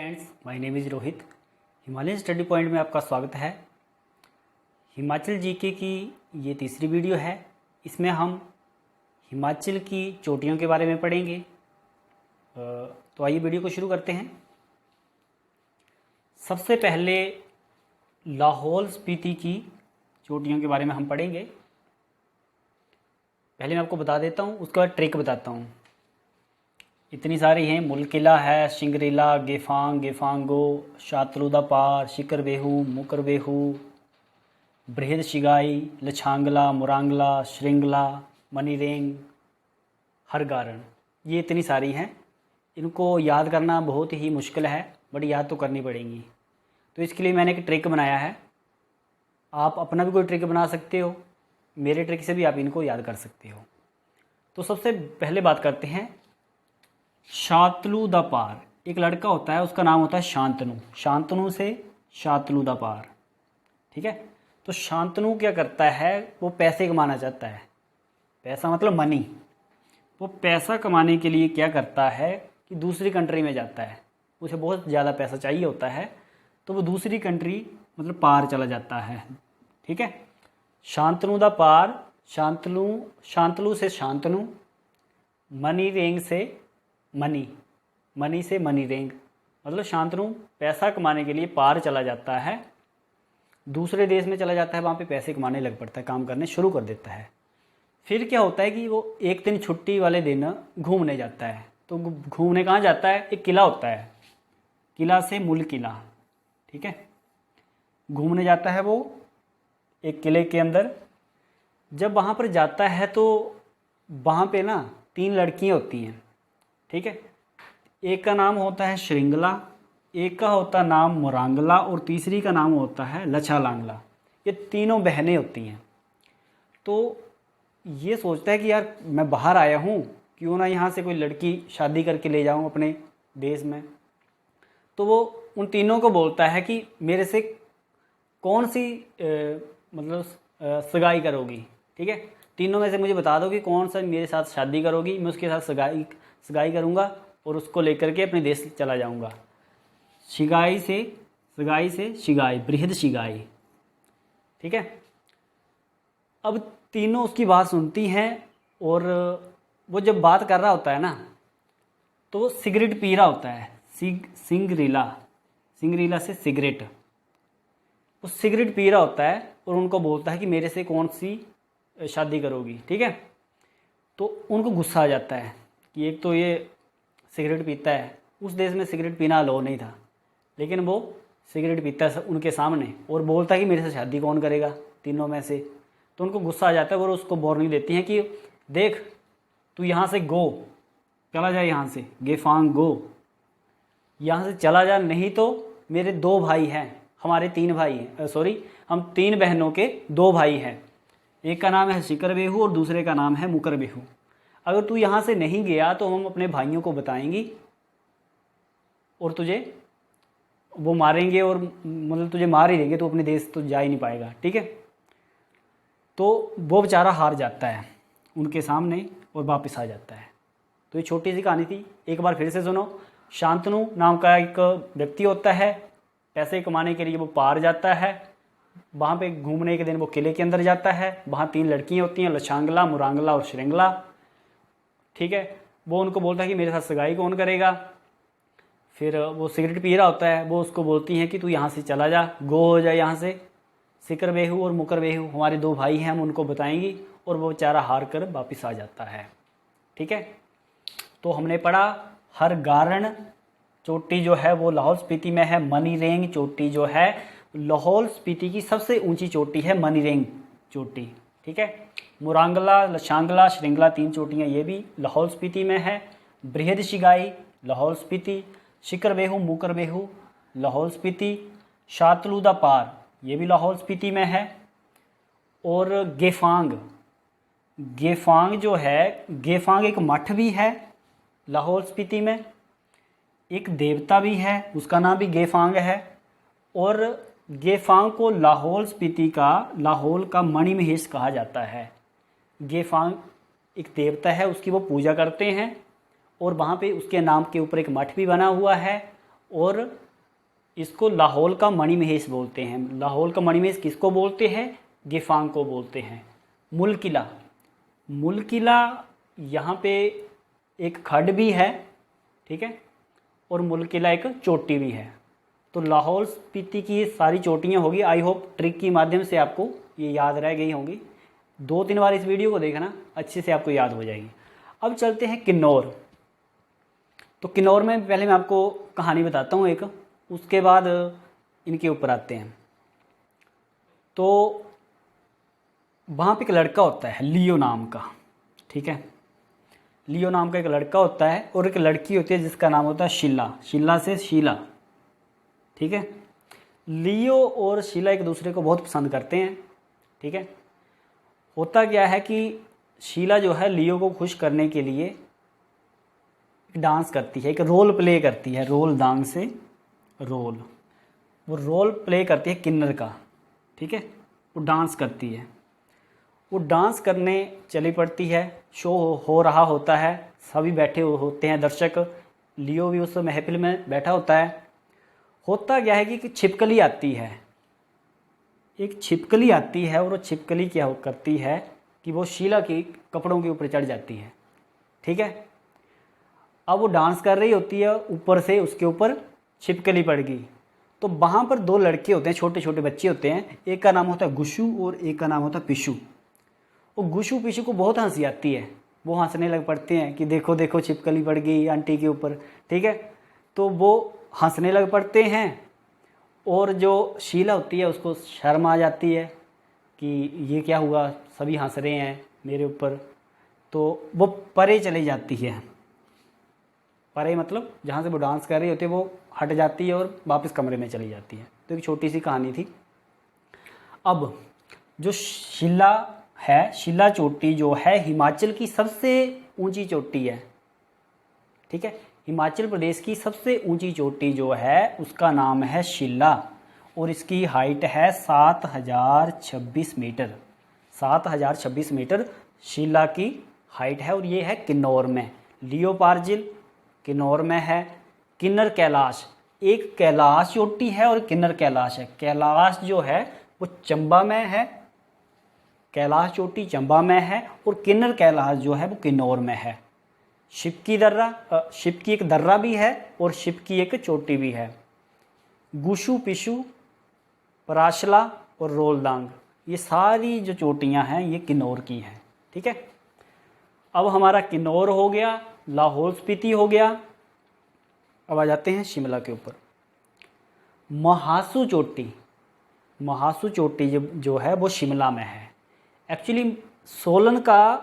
Friends, my name is Rohit. Himalayan study point में आपका स्वागत है। हिमाचल जीके की ये तीसरी वीडियो है। इसमें हम हिमाचल की चोटियों के बारे में पढ़ेंगे। तो आइए वीडियो को शुरू करते हैं। सबसे पहले लाहौल स्पीति की चोटियों के बारे में हम पढ़ेंगे। पहले मैं आपको बता देता हूँ, उसके बाद ट्रिक बताता हूँ। इतनी सारी हैं, मुलकिला है, शिंगरीला, गेफांग, गेफांगो, शातलूदा पार, शिकर बेहू, मुकर बेहू, बृहद शिगाई, लछांगला, मुरांगला, श्रृंगला, मनीरेंग, हरगारण। ये इतनी सारी हैं। इनको याद करना बहुत ही मुश्किल है, बट याद तो करनी पड़ेंगी। तो इसके लिए मैंने एक ट्रिक बनाया है। आप अपना भी कोई ट्रिक बना सकते हो, मेरे ट्रिक से भी आप इनको याद कर सकते हो। तो सबसे पहले बात करते हैं शातलू द पार। एक लड़का होता है, उसका नाम होता है शांतनु। शांतनु से शातलू द पार, ठीक है। तो शांतनु क्या करता है, वो पैसे कमाना चाहता है। पैसा मतलब मनी। वो पैसा कमाने के लिए क्या करता है कि दूसरी कंट्री में जाता है। उसे बहुत ज़्यादा पैसा चाहिए होता है, तो वो दूसरी कंट्री मतलब पार चला जाता है, ठीक है। शांतनु द पार, शांतलू से शांतनु, मनी रेंग से मनी, मनी से मनी रेंग, मतलब शांतनु पैसा कमाने के लिए पार चला जाता है, दूसरे देश में चला जाता है। वहाँ पे पैसे कमाने लग पड़ता है, काम करने शुरू कर देता है। फिर क्या होता है कि वो एक दिन छुट्टी वाले दिन घूमने जाता है। तो घूमने कहाँ जाता है, एक किला होता है, किला से मूल किला, ठीक है। घूमने जाता है वो एक किले के अंदर। जब वहाँ पर जाता है तो वहाँ पे ना 3 लड़कियाँ होती हैं, ठीक है। एक का नाम होता है श्रृंगला, एक का होता नाम मुरांगला और तीसरी का नाम होता है लछालांगला। ये तीनों बहनें होती हैं। तो ये सोचता है कि यार मैं बाहर आया हूँ, क्यों ना यहाँ से कोई लड़की शादी करके ले जाऊँ अपने देश में। तो वो उन तीनों को बोलता है कि मेरे से कौन सी सगाई करोगी, ठीक है। तीनों में से मुझे बता दो कि कौन सा मेरे साथ शादी करोगी, मैं उसके साथ सगाई करूँगा और उसको लेकर के अपने देश चला जाऊँगा। सगाई से शिगाई, बृहद शिगाई, ठीक है। अब तीनों उसकी बात सुनती हैं और वो जब बात कर रहा होता है ना, तो वो सिगरेट पी रहा होता है। सिंगरीला से सिगरेट। वो सिगरेट पी रहा होता है और उनको बोलता है कि मेरे से कौन सी शादी करोगी, ठीक है। तो उनको गुस्सा आ जाता है कि एक तो ये सिगरेट पीता है, उस देश में सिगरेट पीना अलाउ नहीं था, लेकिन वो सिगरेट पीता है उनके सामने और बोलता है कि मेरे से शादी कौन करेगा तीनों में से। तो उनको गुस्सा आ जाता है और उसको वार्निंग देती हैं कि देख तू यहाँ से गो, चला जा यहाँ से, गेफांग गो, यहाँ से चला जा, नहीं तो मेरे 2 भाई हैं, हमारे 3 भाई हैं, हम 3 बहनों के 2 भाई हैं। एक का नाम है शिकर बेहू और दूसरे का नाम है मुकर बेहू। अगर तू यहाँ से नहीं गया तो हम अपने भाइयों को बताएंगी और तुझे वो मारेंगे, और मतलब तुझे मार ही देंगे, तो अपने देश तो जा ही नहीं पाएगा, ठीक है। तो वो बेचारा हार जाता है उनके सामने और वापस आ जाता है। तो ये छोटी सी कहानी थी, एक बार फिर से सुनो। शांतनु नाम का एक व्यक्ति होता है, पैसे कमाने के लिए वो पार जाता है। वहाँ पे घूमने के दिन वो किले के अंदर जाता है। वहाँ 3 लड़कियाँ होती हैं, लछांगला, मुरांगला और श्रृंगला, ठीक है। वो उनको बोलता है कि मेरे साथ सगाई कौन करेगा। फिर वो सिगरेट पी रहा होता है, वो उसको बोलती हैं कि तू यहाँ से चला जा, गो हो जा यहाँ से, शिकर बेहू और मुकर बेहू हमारे 2 भाई हैं, हम उनको बताएंगी। और वो बेचारा हार कर वापस आ जाता है, ठीक है। तो हमने पढ़ा हरगारण चोटी जो है वो लाहौल स्पीति में है। मनीरेंग चोटी जो है लाहौल स्पीति की सबसे ऊंची चोटी है, मनीरेंग चोटी, ठीक है। मुरांगला, लछांगला, श्रृंगला 3 चोटियाँ ये भी लाहौल स्पीति में है। बृहद शिगाई लाहौल स्पीति, शिकर बेहू, मुकर बेहू लाहौल स्पीति, शातलू द पार ये भी लाहौल स्पीति में है। और गेफांग जो है, गेफांग एक मठ भी है लाहौल स्पीति में, एक देवता भी है, उसका नाम भी गेफांग है। और गेफांग को लाहौल स्पीति का, लाहौल का मणिमहेश कहा जाता है। गेफांग एक देवता है, उसकी वो पूजा करते हैं और वहाँ पे उसके नाम के ऊपर एक मठ भी बना हुआ है। और इसको लाहौल का मणिमहेश बोलते हैं। लाहौल का मणिमहेश किसको बोलते हैं? गेफांग को बोलते हैं। मुल किला, मुल किला यहाँ पे एक खड्ड भी है, ठीक है, और मुल किला एक चोटी भी है। तो लाहौल स्पीति की ये सारी चोटियाँ होगी। आई होप ट्रिक के माध्यम से आपको ये याद रह गई होंगी। 2-3 बार इस वीडियो को देखना, अच्छे से आपको याद हो जाएगी। अब चलते हैं किन्नौर। तो किन्नौर में पहले मैं आपको कहानी बताता हूँ एक, उसके बाद इनके ऊपर आते हैं। तो वहाँ पे एक लड़का होता है लियो नाम का, ठीक है, लियो नाम का एक लड़का होता है और एक लड़की होती है जिसका नाम होता है शीला, शीला से शीला, ठीक है। लियो और शीला एक दूसरे को बहुत पसंद करते हैं, ठीक है। होता क्या है कि शीला जो है लियो को खुश करने के लिए डांस करती है, एक रोल प्ले करती है, रोल डांस से रोल, वो रोल प्ले करती है किन्नर का, ठीक है। वो डांस करती है, वो डांस करने चली पड़ती है। शो हो रहा होता है, सभी बैठे होते हैं दर्शक, लियो भी उस महफिल में बैठा होता है। होता क्या है कि छिपकली आती है, एक छिपकली आती है, और वो छिपकली क्या करती है कि वो शीला के कपड़ों के ऊपर चढ़ जाती है, ठीक है। अब वो डांस कर रही होती है, ऊपर से उसके ऊपर छिपकली पड़ गई। तो वहाँ पर 2 लड़के होते हैं, छोटे छोटे बच्चे होते हैं, एक का नाम होता है गुशु और एक का नाम होता है पिशु। वो गुशु पिशु को बहुत हंसी आती है, वो हंसने लग पड़ते हैं कि देखो देखो छिपकली पड़ गई आंटी के ऊपर, ठीक है। तो वो हंसने लग पड़ते हैं, और जो शीला होती है उसको शर्म आ जाती है कि ये क्या हुआ, सभी हंस रहे हैं मेरे ऊपर। तो वो परे चली जाती है, परे मतलब जहाँ से वो डांस कर रही होती है वो हट जाती है और वापस कमरे में चली जाती है। तो एक छोटी सी कहानी थी। अब जो शीला है, शीला चोटी जो है हिमाचल की सबसे ऊंची चोटी है, ठीक है। हिमाचल प्रदेश की सबसे ऊंची चोटी जो है उसका नाम है शीला, और इसकी हाइट है 7026 मीटर, 7026 मीटर शीला की हाइट है। और ये है किन्नौर में। लियोपार्जिल किन्नौर में है। किन्नर कैलाश, एक कैलाश चोटी है और किन्नर कैलाश है। कैलाश जो है वो चंबा में है, कैलाश चोटी चंबा में है, और किन्नर कैलाश जो है वो किन्नौर में है। शिव की दर्रा, शिव की एक दर्रा भी है और शिव की एक चोटी भी है। गुशु पिशु, पराशला और रोलदांग, ये सारी जो चोटियां हैं ये किन्नौर की हैं, ठीक है। अब हमारा किन्नौर हो गया, लाहौल स्पीति हो गया। अब आ जाते हैं शिमला के ऊपर। महासू चोटी, महासू चोटी जो है वो शिमला में है। एक्चुअली सोलन का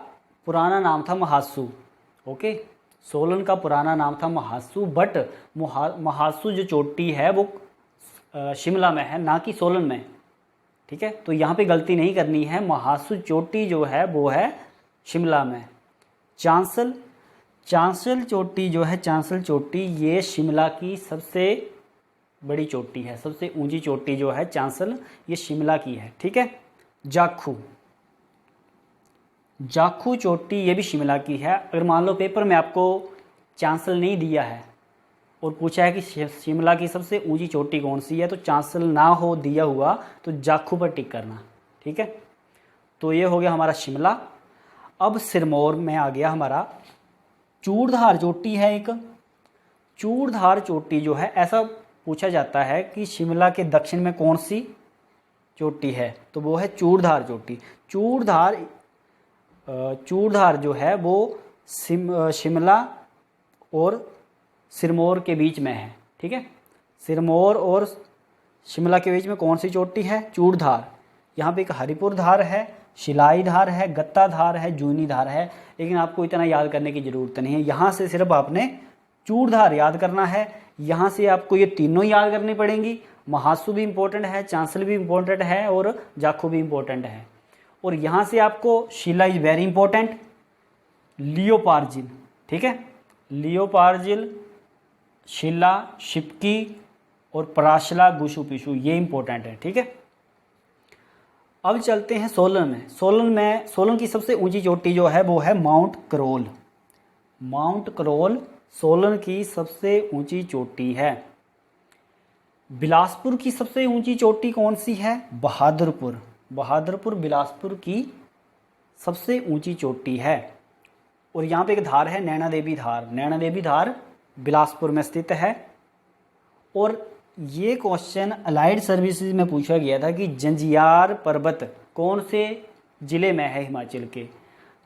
पुराना नाम था महासू, ओके, सोलन का पुराना नाम था महासू, बट महासू जो चोटी है वो शिमला में है, ना कि सोलन में, ठीक है। तो यहाँ पे गलती नहीं करनी है, महासू चोटी जो है वो है शिमला में। चांसल, चांसल चोटी जो है, चांसल चोटी ये शिमला की सबसे बड़ी चोटी है, सबसे ऊंची चोटी जो है चांसल, ये शिमला की है, ठीक है। जाखू, जाखू चोटी ये भी शिमला की है। अगर मान लो पेपर में आपको चांसल नहीं दिया है और पूछा है कि शिमला की सबसे ऊंची चोटी कौन सी है, तो चांसल ना हो दिया हुआ तो जाखू पर टिक करना, ठीक है। तो ये हो गया हमारा शिमला। अब सिरमौर में आ गया हमारा चूड़धार चोटी है एक। चूड़धार चोटी जो है, ऐसा पूछा जाता है कि शिमला के दक्षिण में कौन सी चोटी है, तो वो है चूड़धार चोटी। चूड़धार, चूड़धार जो है वो शिमला और सिरमौर के बीच में है, ठीक है। सिरमौर और शिमला के बीच में कौन सी चोटी है? चूड़धार। यहाँ पे एक हरिपुर धार है, शिलाई धार है, गत्ता धार है, जूनी धार है, लेकिन आपको इतना याद करने की ज़रूरत नहीं है। यहाँ से सिर्फ आपने चूड़धार याद करना है। यहाँ से आपको ये तीनों याद करनी पड़ेंगी। महासू भी इम्पोर्टेंट है, चांसल भी इम्पोर्टेंट है और जाखू भी इम्पोर्टेंट है। और यहाँ से आपको शीला इज वेरी इंपॉर्टेंट, लियोपार्जिल, ठीक है। लियोपार्जिल, शीला, शिपकी और पराशला, गुशु पिशु, ये इंपॉर्टेंट है, ठीक है। अब चलते हैं सोलन में। सोलन की सबसे ऊंची चोटी जो है वो है माउंट करोल। माउंट करोल सोलन की सबसे ऊंची चोटी है। बिलासपुर की सबसे ऊंची चोटी कौन सी है? बहादुरपुर। बहादुरपुर बिलासपुर की सबसे ऊंची चोटी है। और यहाँ पे एक धार है नैना देवी धार। नैना देवी धार बिलासपुर में स्थित है। और ये क्वेश्चन अलाइड सर्विसेज में पूछा गया था कि जंजियार पर्वत कौन से ज़िले में है हिमाचल के?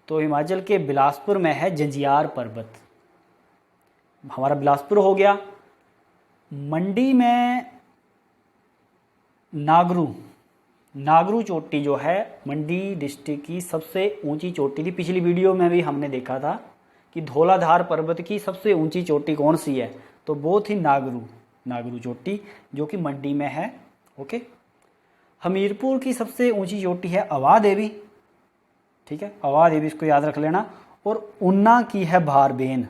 तो हिमाचल के बिलासपुर में है जंजियार पर्वत। हमारा बिलासपुर हो गया। मंडी में नागरू, नागरू चोटी जो है मंडी डिस्ट्रिक्ट की सबसे ऊंची चोटी थी। पिछली वीडियो में भी हमने देखा था कि धौलाधार पर्वत की सबसे ऊंची चोटी कौन सी है, तो वो थी नागरू, नागरू चोटी जो कि मंडी में है। ओके। हमीरपुर की सबसे ऊंची चोटी है अवा देवी। ठीक है, अवा देवी, इसको याद रख लेना। और ऊना की है भारबेन,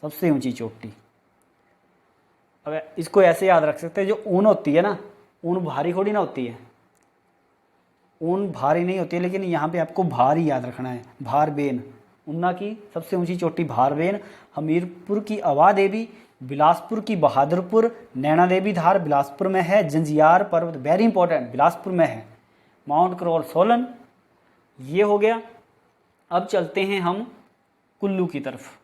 सबसे ऊंची चोटी। अब इसको ऐसे याद रख सकते हैं, जो ऊन होती है ना, ऊन भारी थोड़ी ना होती है, ऊन भारी नहीं होती है, लेकिन यहाँ पे आपको भार ही याद रखना है। भारबेन, ऊना की सबसे ऊंची चोटी भारबेन, हमीरपुर की अवा देवी, बिलासपुर की बहादुरपुर, नैना देवी धार बिलासपुर में है, जंजियार पर्वत वेरी इंपॉर्टेंट बिलासपुर में है, माउंट क्रॉल सोलन, ये हो गया। अब चलते हैं हम कुल्लू की तरफ।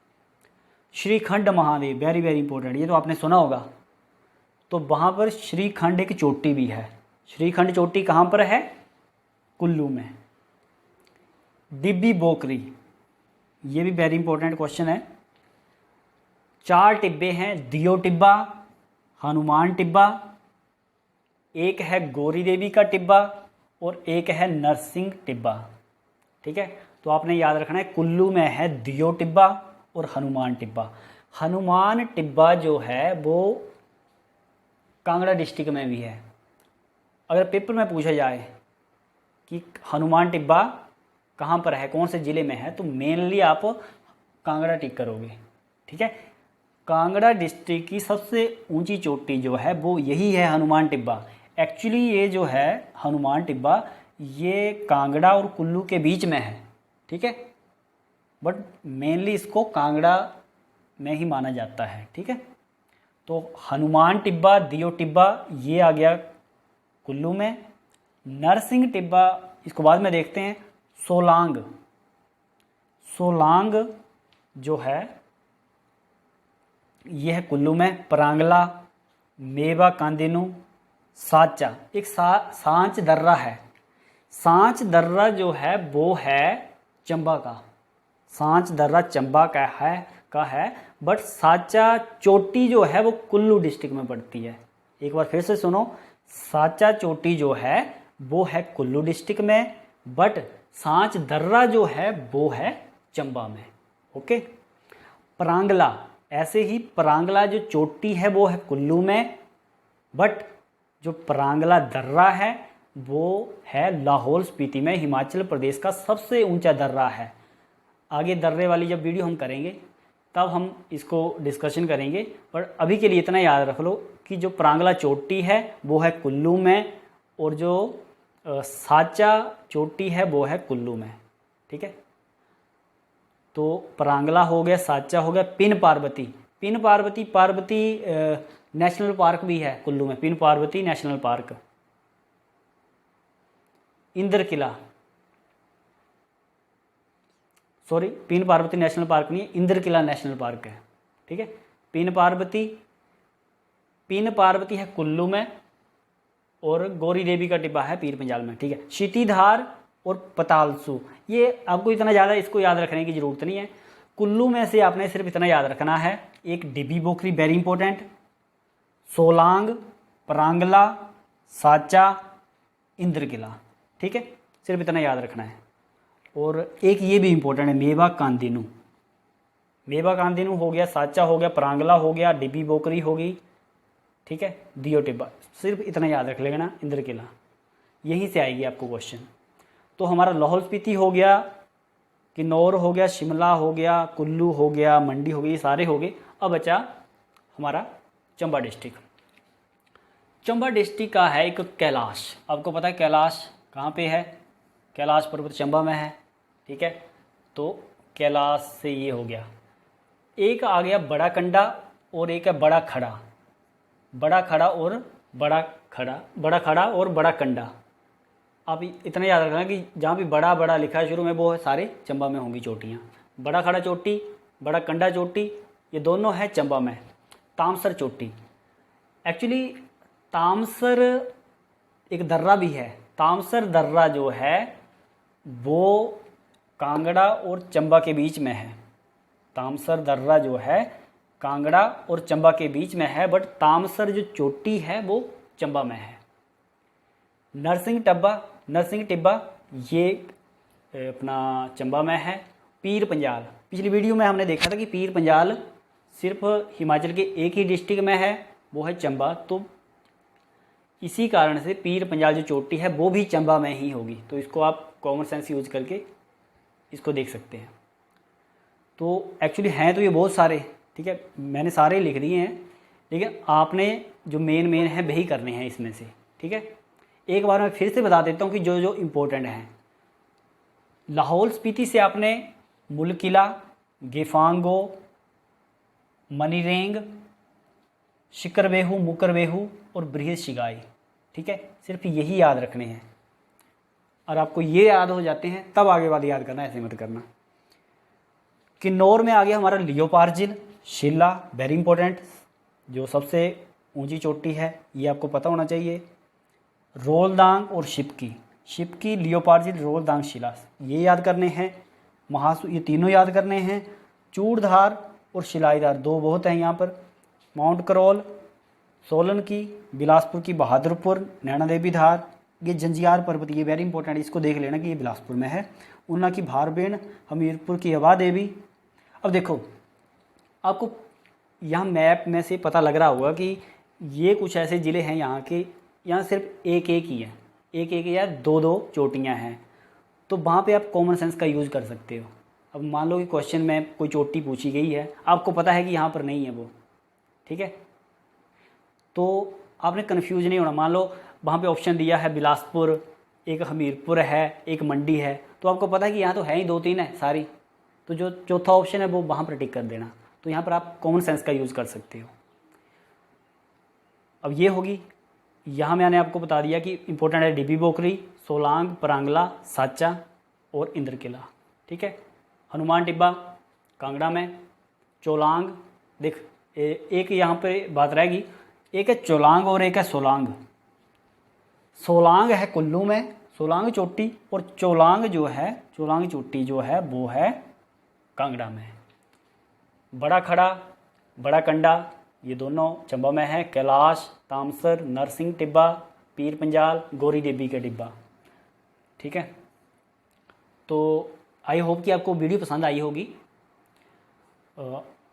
Shrikhand Mahadev very very important, ये तो आपने सुना होगा। तो वहाँ पर श्रीखंड एक चोटी भी है। श्रीखंड चोटी कहाँ पर है? कुल्लू में। डिब्बी बोकरी, ये भी वेरी इंपॉर्टेंट क्वेश्चन है। 4 टिब्बे हैं, दियो टिब्बा, हनुमान टिब्बा, एक है गौरी देवी का टिब्बा और एक है नरसिंह टिब्बा। ठीक है, तो आपने याद रखना है कुल्लू में है दियो टिब्बा और हनुमान टिब्बा। हनुमान टिब्बा जो है वो कांगड़ा डिस्ट्रिक्ट में भी है। अगर पेपर में पूछा जाए कि हनुमान टिब्बा कहाँ पर है, कौन से ज़िले में है, तो मेनली आप कांगड़ा टिक करोगे। ठीक है, कांगड़ा डिस्ट्रिक्ट की सबसे ऊंची चोटी जो है वो यही है, हनुमान टिब्बा। एक्चुअली ये जो है हनुमान टिब्बा ये कांगड़ा और कुल्लू के बीच में है। ठीक है, बट मेनली इसको कांगड़ा में ही माना जाता है। ठीक है, तो हनुमान टिब्बा, दियो टिब्बा ये आ गया कुल्लू में। नरसिंह टिब्बा इसको बाद में देखते हैं। सोलांग, सोलांग जो है ये है कुल्लू में। परांगला, मेवा कांदिनू, साचा, एक सांच दर्रा है। सांच दर्रा जो है वो है चंबा का, सांच दर्रा चंबा का है, बट साचा चोटी जो है वो कुल्लू डिस्ट्रिक्ट में पड़ती है। एक बार फिर से सुनो, साचा चोटी जो है वो है कुल्लू डिस्ट्रिक्ट में, बट सांच दर्रा जो है वो है चंबा में। ओके। परांगला, ऐसे ही परांगला जो चोटी है वो है कुल्लू में, बट जो परांगला दर्रा है वो है लाहौल स्पीति में, हिमाचल प्रदेश का सबसे ऊंचा दर्रा है। आगे दर्रे वाली जब वीडियो हम करेंगे तब हम इसको डिस्कशन करेंगे, पर अभी के लिए इतना याद रख लो कि जो परांगला चोटी है वो है कुल्लू में और जो साचा चोटी है वो है कुल्लू में। ठीक है, तो परांगला हो गया, साचा हो गया। पिन पार्वती, पिन पार्वती, पार्वती नेशनल पार्क भी है कुल्लू में, Pin Parvati national park. Indra Kila, sorry Pin Parvati national park नहीं है, इंद्र किला नेशनल पार्क है। ठीक है, पिन पार्वती है कुल्लू में और गौरी देवी का टिब्बा है पीर पंजाल में। ठीक है, क्षितिधार और पतालसू, ये आपको इतना ज़्यादा इसको याद रखने की ज़रूरत नहीं है। कुल्लू में से आपने सिर्फ इतना याद रखना है, एक डिब्बी बोकरी वेरी इंपॉर्टेंट, सोलांग, परांगला, साचा, इंद्र किला। ठीक है, सिर्फ इतना याद रखना है। और एक ये भी इंपॉर्टेंट है, मेवा कांदिनू। मेवा कांदिनू हो गया, साचा हो गया, परांगला हो गया, डिब्बी बोकरी होगी। ठीक है, दियो टिब्बा, सिर्फ इतना याद रख लेना, इंद्र किला, यहीं से आएगी आपको क्वेश्चन। तो हमारा लाहौल स्पीति हो गया, किन्नौर हो गया, शिमला हो गया, कुल्लू हो गया, मंडी हो गई, ये सारे हो गए। अब बचा हमारा चंबा डिस्ट्रिक्ट। चंबा डिस्ट्रिक्ट का है एक कैलाश। आपको पता है कैलाश कहाँ पे है? कैलाश पर्वत चंबा में है। ठीक है, तो कैलाश से ये हो गया। एक आ गया बड़ा कंडा और एक है बड़ा खड़ा। बड़ा खड़ा और बड़ा खड़ा और बड़ा कंडा। आप इतना याद रखना कि जहाँ भी बड़ा बड़ा लिखा है शुरू में वो है सारे चंबा में होंगी चोटियाँ। बड़ा खड़ा चोटी, बड़ा कंडा चोटी, ये दोनों है चंबा में। तामसर चोटी, एक्चुअली तामसर एक दर्रा भी है। तामसर दर्रा जो है वो कांगड़ा और चंबा के बीच में है। तामसर दर्रा जो है कांगड़ा और चंबा के बीच में है, बट तामसर जो चोटी है वो चंबा में है। नरसिंह टिब्बा ये अपना चंबा में है। पीर पंजाल, पिछली वीडियो में हमने देखा था कि पीर पंजाल सिर्फ हिमाचल के एक ही डिस्ट्रिक्ट में है, वो है चंबा। तो इसी कारण से पीर पंजाल जो चोटी है वो भी चंबा में ही होगी। तो इसको आप कॉमन सेंस यूज करके इसको देख सकते हैं। तो एक्चुअली हैं तो ये बहुत सारे, ठीक है, मैंने सारे लिख दिए हैं, लेकिन आपने जो मेन है वही करने हैं इसमें से, ठीक है। एक बार मैं फिर से बता देता हूँ कि जो जो इम्पोर्टेंट हैं। लाहौल स्पीति से आपने मुलकिला, गेफांगो, मनीरेंग, शिकरबेहू, मुकरबेहू और बृहद शिगाई, ठीक है, सिर्फ यही याद रखने हैं। और आपको ये याद हो जाते हैं तब आगे वाली याद करना, ऐसे मत करना। किन्नौर में आ गया हमारा लियोपार्जिल, शिला, वेरी इंपॉर्टेंट, जो सबसे ऊंची चोटी है, ये आपको पता होना चाहिए। रोलदांग और शिपकी, लियोपार्जिल, रोलदांग, शिला, ये याद करने हैं। महासू, ये तीनों याद करने हैं। चूड़धार और शिलाईधार, दो बहुत हैं यहाँ पर। माउंट करौल, सोलन की, बिलासपुर की बहादुरपुर, नैना देवी धार, ये जंजियार पर्वत, ये वेरी इंपॉर्टेंट, इसको देख लेना कि ये बिलासपुर में है। ऊना की भारबेन, हमीरपुर की हवा देवी। अब देखो, आपको यहाँ मैप में से पता लग रहा होगा कि ये कुछ ऐसे ज़िले हैं यहाँ के, यहाँ सिर्फ एक ही है, एक या दो चोटियाँ हैं। तो वहाँ पे आप कॉमन सेंस का यूज़ कर सकते हो। अब मान लो कि क्वेश्चन में कोई चोटी पूछी गई है, आपको पता है कि यहाँ पर नहीं है वो, ठीक है, तो आपने कन्फ्यूज नहीं होना। मान लो वहाँ पे ऑप्शन दिया है बिलासपुर, एक हमीरपुर है, एक मंडी है, तो आपको पता है कि यहाँ तो है ही 2-3 है सारी, तो जो चौथा ऑप्शन है वो वहाँ पर टिक कर देना। तो यहाँ पर आप कॉमन सेंस का यूज़ कर सकते हो। अब ये होगी, यहाँ मैंने आपको बता दिया कि इंपॉर्टेंट है डिबी बोकरी, सोलांग, परांगला, साचा और इंद्रकिला, ठीक है। हनुमान टिब्बा कांगड़ा में। चोलांग, देख एक यहाँ पे बात रहेगी, एक है चोलांग और एक है सोलांग। सोलांग है कुल्लू में, सोलांग चोटी, और चोलांग चोटी जो है वो है कांगड़ा में। बड़ा खड़ा, बड़ा कंडा, ये दोनों चंबा में है। कैलाश, तामसर, नरसिंह टिब्बा, पीर पंजाल, गौरी देवी का टिब्बा, ठीक है। तो आई होप कि आपको वीडियो पसंद आई होगी।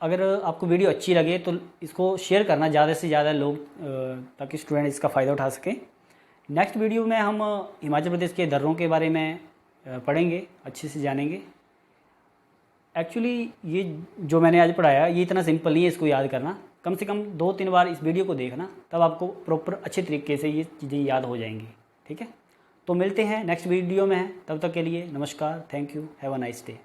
अगर आपको वीडियो अच्छी लगे तो इसको शेयर करना ज़्यादा से ज़्यादा लोग, ताकि स्टूडेंट इसका फ़ायदा उठा सकें। नेक्स्ट वीडियो में हम हिमाचल प्रदेश के दर्रों के बारे में पढ़ेंगे, अच्छे से जानेंगे। एक्चुअली ये जो मैंने आज पढ़ाया ये इतना सिंपल नहीं है इसको याद करना, कम से कम 2-3 बार इस वीडियो को देखना, तब आपको प्रॉपर अच्छे तरीके से ये चीज़ें याद हो जाएंगी, ठीक है। तो मिलते हैं नेक्स्ट वीडियो में, तब तक के लिए नमस्कार, thank you, have a nice day.